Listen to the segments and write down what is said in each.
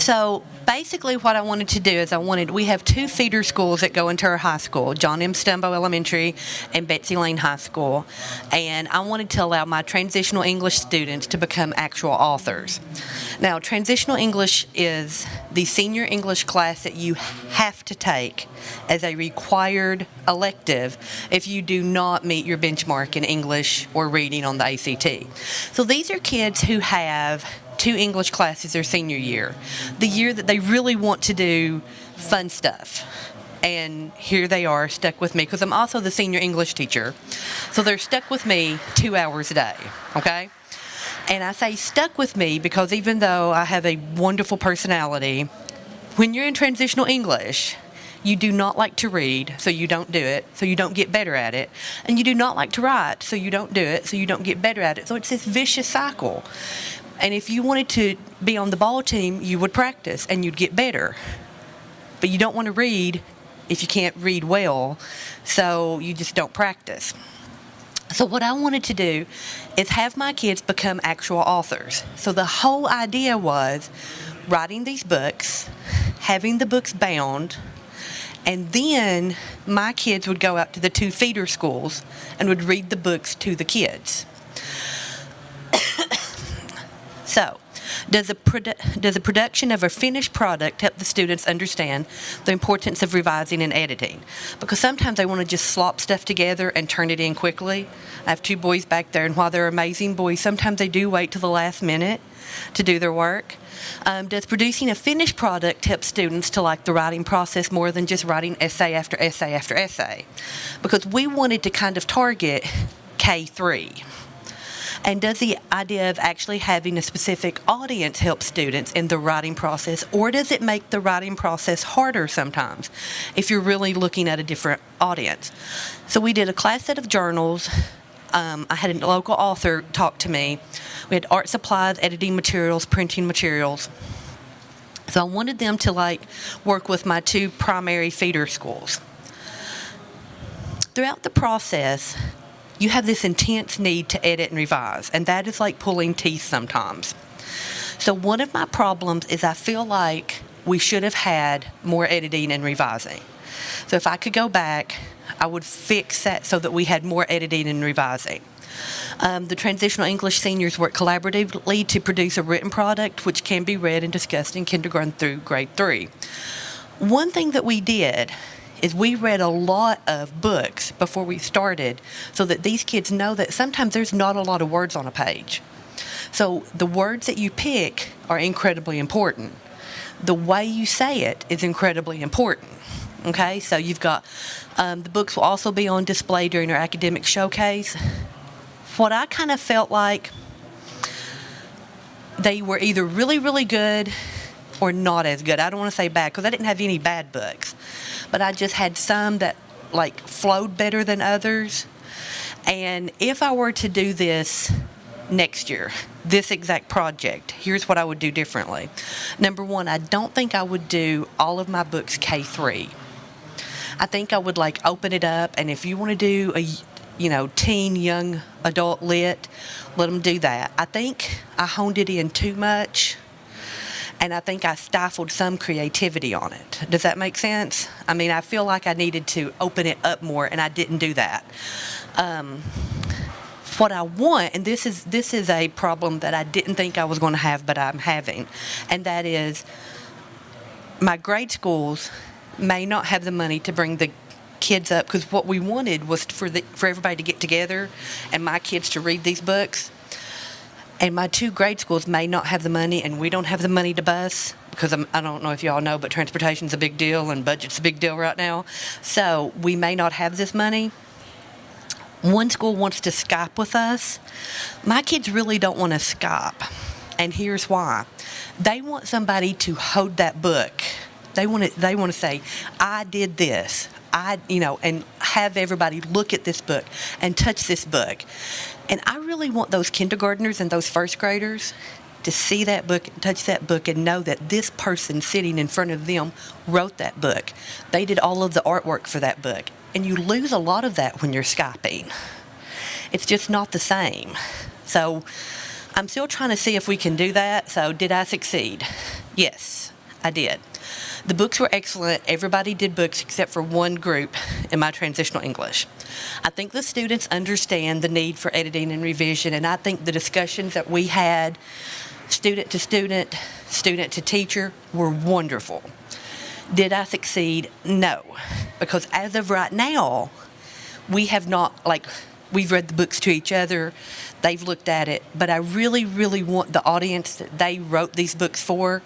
So basically what I wanted to do is we have two feeder schools that go into our high school, John M. Stumbo Elementary and Betsy Lane High School, and I wanted to allow my transitional English students to become actual authors. Now, transitional English is the senior English class that you have to take as a required elective if you do not meet your benchmark in English or reading on the ACT. So these are kids who have two English classes their senior year, the year that they really want to do fun stuff. And here they are stuck with me because I'm also the senior English teacher. So they're stuck with me 2 hours a day, okay? And I say stuck with me because even though I have a wonderful personality, when you're in transitional English, you do not like to read, so you don't do it, so you don't get better at it. And you do not like to write, so you don't do it, so you don't get better at it. So it's this vicious cycle. And if you wanted to be on the ball team, you would practice and you'd get better. But you don't want to read if you can't read well, so you just don't practice. So what I wanted to do is have my kids become actual authors. So the whole idea was writing these books, having the books bound, and then my kids would go out to the two feeder schools and would read the books to the kids. So, does the production of a finished product help the students understand the importance of revising and editing? Because sometimes they want to just slop stuff together and turn it in quickly. I have two boys back there, and while they're amazing boys, sometimes they do wait till the last minute to do their work. Does producing a finished product help students to like the writing process more than just writing essay after essay after essay? Because we wanted to kind of target K-3. And does the idea of actually having a specific audience help students in the writing process, or does it make the writing process harder sometimes if you're really looking at a different audience? So we did a class set of journals. I had a local author talk to me. We had art supplies, editing materials, printing materials. So I wanted them to work with my two primary feeder schools. Throughout the process, you have this intense need to edit and revise, and that is like pulling teeth sometimes. So one of my problems is I feel like we should have had more editing and revising. So if I could go back, I would fix that so that we had more editing and revising. The transitional English seniors work collaboratively to produce a written product which can be read and discussed in kindergarten through grade 3. One thing that we did is we read a lot of books before we started so that these kids know that sometimes there's not a lot of words on a page. So the words that you pick are incredibly important. The way you say it is incredibly important. Okay, so you've got, the books will also be on display during our academic showcase. What I kind of felt like, they were either really, really good or not as good. I don't want to say bad because I didn't have any bad books, but I just had some that flowed better than others. And if I were to do this next year, this exact project, here's what I would do differently. Number one, I don't think I would do all of my books K-3. I think I would open it up, and if you want to do a teen, young adult lit, let them do that. I think I honed it in too much, and I think I stifled some creativity on it. Does that make sense? I mean, I feel like I needed to open it up more, and I didn't do that. What I want, and this is a problem that I didn't think I was going to have, but I'm having, and that is my grade schools may not have the money to bring the kids up, because what we wanted was for everybody to get together and my kids to read these books. And my two grade schools may not have the money, and we don't have the money to bus, because I don't know if y'all know, but transportation's a big deal and budget's a big deal right now. So we may not have this money. One school wants to Skype with us. My kids really don't want to Skype, and here's why. They want somebody to hold that book. They want to say, I did this. And have everybody look at this book and touch this book. And I really want those kindergartners and those first graders to see that book, touch that book, and know that this person sitting in front of them wrote that book. They did all of the artwork for that book. And you lose a lot of that when you're Skyping. It's just not the same. So I'm still trying to see if we can do that. So did I succeed? Yes. I did. The books were excellent. Everybody did books except for one group in my transitional English. I think the students understand the need for editing and revision, and I think the discussions that we had, student to student, student to teacher, were wonderful. Did I succeed? No. Because as of right now, we have not, we've read the books to each other, they've looked at it, but I really, really want the audience that they wrote these books for,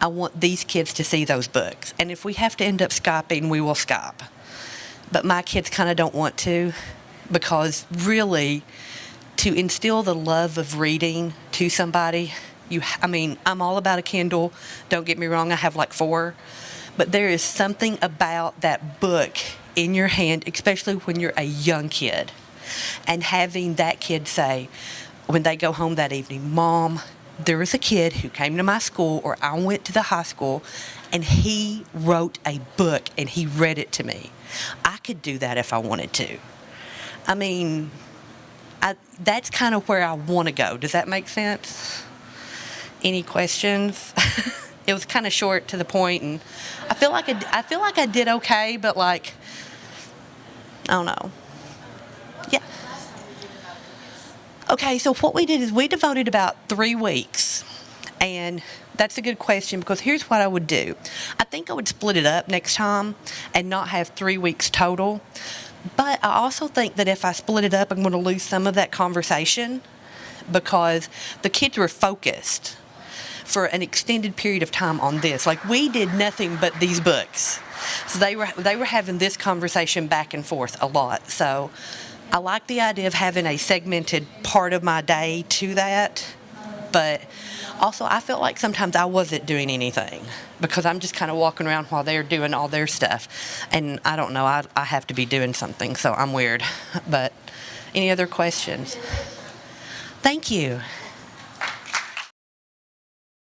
I want these kids to see those books. And if we have to end up Skyping, we will Skype. But my kids kind of don't want to, because really, to instill the love of reading to somebody, I'm all about a Kindle. Don't get me wrong, I have 4. But there is something about that book in your hand, especially when you're a young kid, and having that kid say, when they go home that evening, Mom, there was a kid who came to my school, or I went to the high school, and he wrote a book and he read it to me. I could do that if I wanted to. That's kind of where I want to go. Does that make sense? Any questions? It was kind of short to the point, and I feel like I did okay, but I don't know. Yeah. Okay, so what we did is we devoted about 3 weeks, and that's a good question, because here's what I would do. I think I would split it up next time and not have 3 weeks total, but I also think that if I split it up, I'm going to lose some of that conversation, because the kids were focused for an extended period of time on this. We did nothing but these books. So they were having this conversation back and forth a lot. So I like the idea of having a segmented part of my day to that. But also, I felt like sometimes I wasn't doing anything, because I'm just kind of walking around while they're doing all their stuff. And I don't know, I have to be doing something, so I'm weird. But any other questions? Thank you.